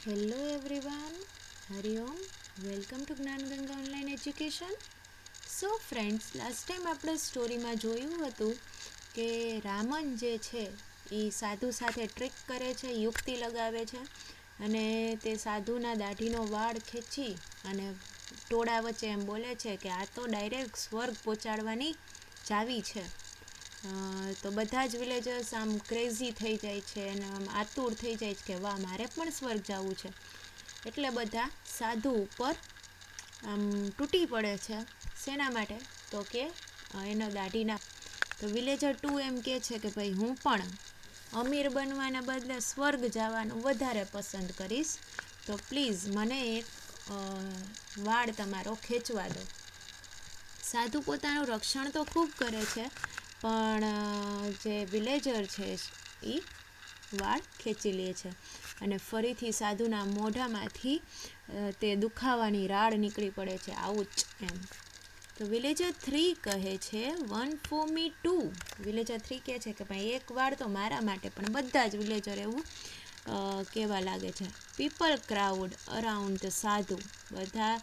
Hello everyone, Hari Om. Welcome to Gyanganga online education. So friends, last time આપણે સ્ટોરીમાં જોયું હતું કે રામન જે છે એ સાધુ સાથે ટ્રીક કરે છે, યુક્તિ લગાવે છે અને તે સાધુના દાઢીનો વાળ ખેંચી અને ટોળા વચ્ચે એમ બોલે છે કે આ તો ડાયરેક્ટ સ્વર્ગ પહોંચાડવાની ચાવી છે. તો બધા જ વિલેજર્સ આમ ક્રેઝી થઈ જાય છે અને આમ આતુર થઈ જાય છે કે વાહ, મારે પણ સ્વર્ગ જવું છે. એટલે બધા સાધુ ઉપર આમ તૂટી પડે છે. શેના માટે? તો કે એનો દાઢીના. તો વિલેજર 2 એમ કહે છે કે ભાઈ, હું પણ અમીર બનવાના બદલે સ્વર્ગ જવાનું વધારે પસંદ કરીશ, તો પ્લીઝ મને એક વાળ તમારો ખેંચવા દો. સાધુ પોતાનું રક્ષણ તો ખૂબ કરે છે, પણ જે વિલેજર છે એ વાળ ખેંચી લે છે અને ફરીથી સાધુના મોઢામાંથી તે દુખાવાની રાડ નીકળી પડે છે. આઉચ એમ. તો વિલેજર 3 કહે છે 1 for me too. વિલેજર 3 કહે છે કે ભાઈ, એક વાળ તો મારા માટે. પણ બધા જ વિલેજર એવું કહેવા લાગે છે. પીપલ ક્રાઉડ અરાઉન્ડ ધ સાધુ. બધા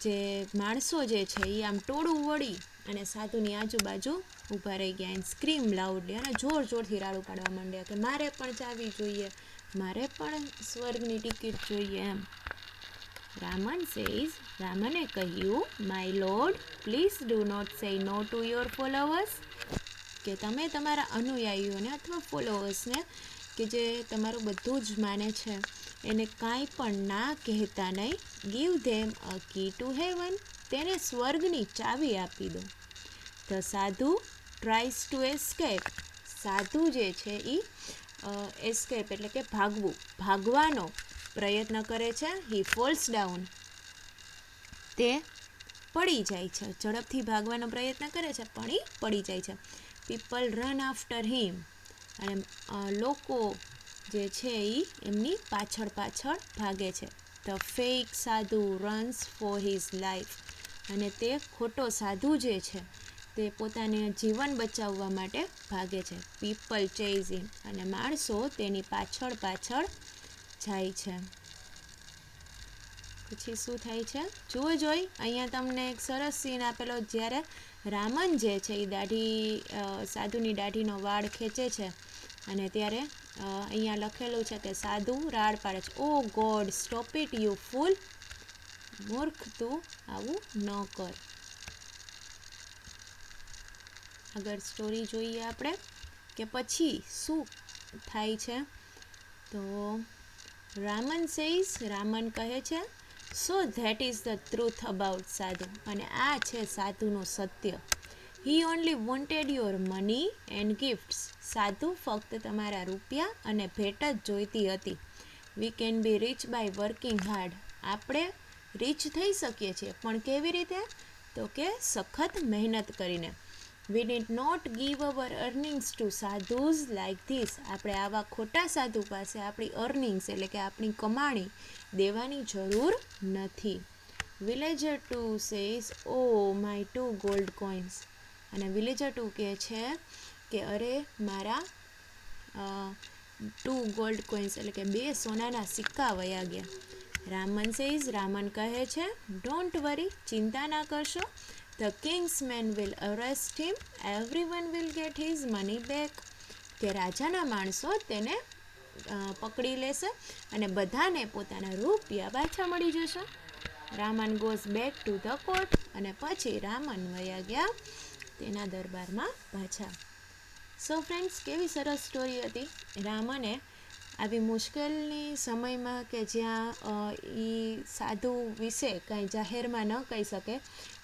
જે માણસો જે છે એ આમ ટોળું વળી અને સાધુની આજુબાજુ ઊભા રહી ગયા. એન્ડ સ્ક્રીમ લાઉડલી, અને જોર જોરથી રાડું પાડવા માંડ્યા કે મારે પણ ચાવી જોઈએ, મારે પણ સ્વર્ગની ટિકિટ જોઈએ એમ. રામને કહ્યું, my lord, please do not say no to your followers. કે તમે તમારા અનુયાયીઓને અથવા ફોલોવર્સને કે જે તમારું બધું જ માને છે એને કાંઈ પણ ના કહેતા નહીં. Give them a key to heaven. તેને સ્વર્ગની ચાવી આપી દો. ધ સાધુ ટ્રાઈસ ટુ એસ્કેપ. સાધુ જે છે એ એસ્કેપ એટલે કે ભાગવાનો પ્રયત્ન કરે છે. હી ફોલ્સ ડાઉન. તે પડી જાય છે. ઝડપથી ભાગવાનો પ્રયત્ન કરે છે પણ એ પડી જાય છે. પીપલ રન આફ્ટર હિમ. અને લોકો જે છે એ એમની પાછળ ભાગે છે. ધ ફેક સાધુ રન્સ ફોર હિઝ લાઈફ. અને તે ખોટો સાધુ જે છે તે પોતાને જીવન બચાવવા માટે ભાગે છે. પીપલ ચેઝ હિમ. અને માણસો તેની પાછળ જાય છે. પછી શું થાય છે જોઈ. અહીંયા તમને એક સરસ સીન આપેલો, જ્યારે રામન જે છે એ સાધુની દાઢીનો વાળ ખેંચે છે અને ત્યારે અહીંયા લખેલું છે કે સાધુ રાડ પાડે છે. ઓ ગોડ, સ્ટોપ ઇટ યુ ફૂલ. મૂર્ખ, તું આવું ન કર. આગળ સ્ટોરી જોઈએ આપણે કે પછી શું થાય છે. તો રામન કહે છે, so that is the truth about sadhu. અને આ છે સાધુનું સત્ય. He only wanted your money and gifts. સાધુ ફક્ત તમારા રૂપિયા અને ભેટ જ જોઈતી હતી. We can be rich by working hard. આપણે રીચ થઈ શકીએ છીએ, પણ કેવી રીતે? તો કે સખત મહેનત કરીને. We did not give our earnings to sadhus like this. આપણે આવા ખોટા સાધુ પાસે આપણી અર્નિંગ્સ એટલે કે આપણી કમાણી દેવાની જરૂર નથી. Villager 2 says, oh my 2 gold coins. અને વિલેજર 2 કહે છે કે અરે, મારા 2 ગોલ્ડ કોઇન્સ એટલે કે 2 સોનાના સિક્કા વયા ગયા. રામન કહે છે, ડોન્ટ વરી, ચિંતા ના કરશો. The king's men will arrest him. Everyone will get his money back. કે રાજાના માણસો તેને પકડી લેશે અને બધાને પોતાના રૂપિયા પાછા મળી જશે. Raman goes back to the court. અને પછી રામન વયા ગયા તેના દરબારમાં પાછા. સો ફ્રેન્ડ્સ, કેવી સરસ સ્ટોરી હતી. રામને આવી મુશ્કેલની સમયમાં કે જ્યાં એ સાધુ વિશે કાંઈ જાહેરમાં ન કહી શકે,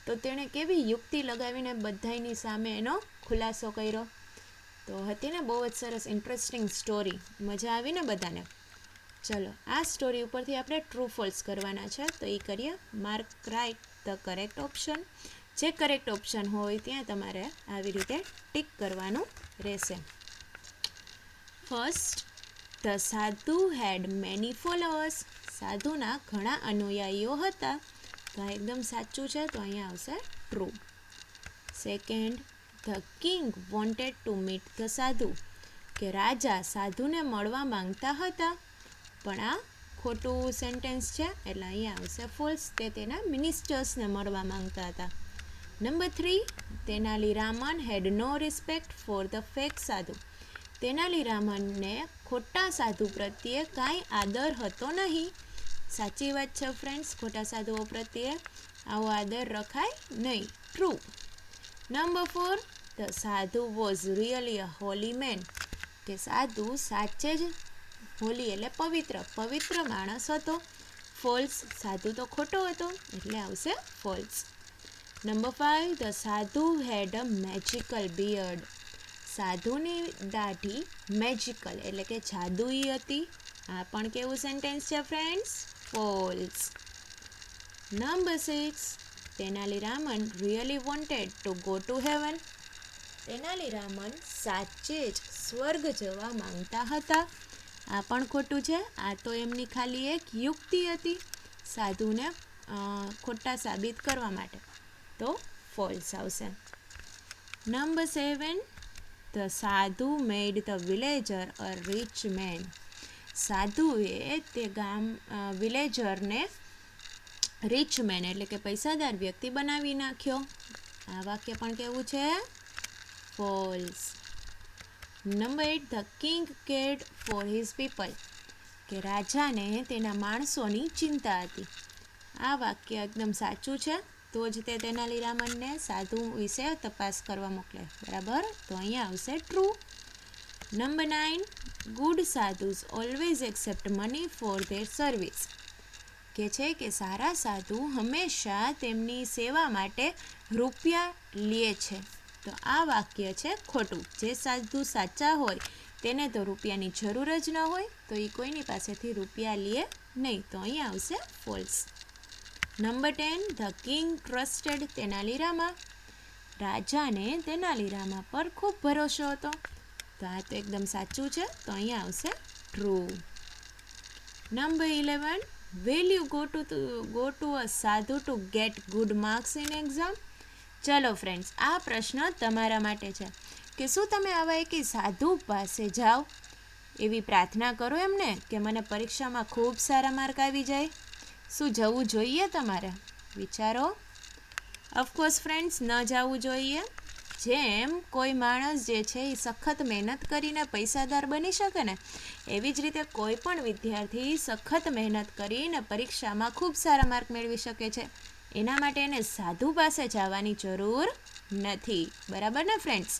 તો તેણે કેવી યુક્તિ લગાવીને બધાની સામે એનો ખુલાસો કર્યો. તો હતી ને બહુ જ સરસ ઇન્ટરેસ્ટિંગ સ્ટોરી. મજા આવી ને બધાને? ચલો, આ સ્ટોરી ઉપરથી આપણે ટ્રુ ફોલ્સ કરવાના છે, તો એ કરીએ. Mark write the correct option. જે કરેક્ટ ઓપ્શન હોય ત્યાં તમારે આવી રીતે ટિક કરવાનું રહેશે. ફર્સ્ટ, ધ સાધુ હેડ મેની ફોલોઅર્સ. સાધુના ઘણા અનુયાયીઓ હતા. તો આ એકદમ સાચું છે, તો અહીંયા આવશે true. Second, the king wanted to meet the સાધુ. કે રાજા સાધુને મળવા માંગતા હતા, પણ આ ખોટું સેન્ટેન્સ છે, એટલે અહીંયા આવશે ફોલ્સ. તે તેના મિનિસ્ટર્સને મળવા માંગતા હતા. Number 3, Tenaliraman had no respect for the fake sadhu. તેનાલીરામનને ખોટા સાધુ પ્રત્યે કાંઈ આદર હતો નહીં. સાચી વાત છે ફ્રેન્ડ્સ, ખોટા સાધુઓ પ્રત્યે આવો આદર રખાય નહીં. True. Number 4, the sadhu was really a holy man. કે સાધુ સાચે જ હોલી એટલે પવિત્ર માણસ હતો. ફોલ્સ. સાધુ તો ખોટો હતો, એટલે આવશે ફોલ્સ. નંબર 5, ધ સાધુ હેડ અ મેજિકલ બિયર્ડ. સાધુની દાઢી મેજિકલ એટલે કે જાદુઈ હતી. આ પણ કેવું સેન્ટેન્સ છે friends? False. Number 6, Tenaliraman really wanted to go to heaven. Tenaliraman સાચે જ સ્વર્ગ જવા માંગતા હતા. આ પણ ખોટું છે. આ તો એમની ખાલી એક યુક્તિ હતી સાધુને ખોટા સાબિત કરવા માટે. તો ફોલ્સ આવશે. Number 7, the sadhu made the villager a rich man. સાધુએ તે વિલેજરને રિચ મેન એટલે કે પૈસાદાર વ્યક્તિ બનાવી નાખ્યો. આ વાક્ય પણ કેવું છે? False. Number 8, the king કેર્ડ for his people. કે રાજાને તેના માણસોની ચિંતા હતી. આ વાક્ય એકદમ સાચું છે. તો જ તે તેનાલીરામનને સાધુ વિશે તપાસ કરવા મોકલે. બરાબર? તો અહીંયા આવશે true. Number 9, good sadhus always accept money for their service. કે છે કે સારા સાધુ હંમેશા તેમની સેવા માટે રૂપિયા લે છે. તો આ વાક્ય છે ખોટું. જે સાધુ સાચા હોય તેને તો રૂપિયાની જરૂર જ ન હોય, તો એ કોઈની પાસેથી રૂપિયા લે નહીં. તો અહીંયા આવશે false. Number 10, the king trusted Tenalirama. રાજાને તેનાલીરામા પર ખૂબ ભરોસો હતો. તો આ તો એકદમ સાચું છે. તો અહીંયા આવશે true. Number 11, will you go to a sadhu to get good marks in exam. ચલો ફ્રેન્ડ્સ, આ પ્રશ્ન તમારા માટે છે કે શું તમે આવા એક સાધુ પાસે જાઓ, એવી પ્રાર્થના કરો એમને કે મને પરીક્ષામાં ખૂબ સારા માર્ક આવી જાય. શું જવું જોઈએ તમારે? વિચારો. ઓફકોર્સ ફ્રેન્ડ્સ, ન જવું જોઈએ. જેમ કોઈ માણસ જે છે એ સખત મહેનત કરીને પૈસાદાર બની શકે ને, એવી જ રીતે કોઈ પણ વિદ્યાર્થી સખત મહેનત કરીને પરીક્ષામાં ખૂબ સારા માર્ક મેળવી શકે છે. એના માટે એને સાધુ પાસે જવાની જરૂર નથી. બરાબર ને ફ્રેન્ડ્સ?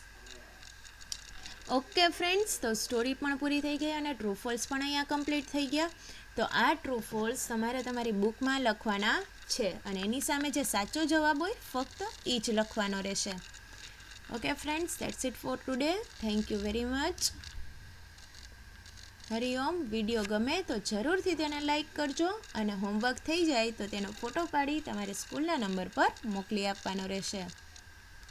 ઓકે ફ્રેન્ડ્સ, તો સ્ટોરી પણ પૂરી થઈ ગઈ અને ટ્રુ ફોલ્સ પણ અહીંયા કમ્પ્લીટ થઈ ગયા. તો આ ટ્રુ ફોલ્સ તમારે તમારી બુકમાં લખવાના છે અને એની સામે જે સાચો જવાબ હોય ફક્ત એ જ લખવાનો રહેશે. Okay friends, that's it four today. Thank you very much. Hariom. Video ગમે તો જરૂરથી તેને લાઈક કરજો અને હોમવર્ક થઈ જાય તો તેનો ફોટો પાડી તમારે સ્કૂલના નંબર પર મોકલી આપવાનો રહેશે.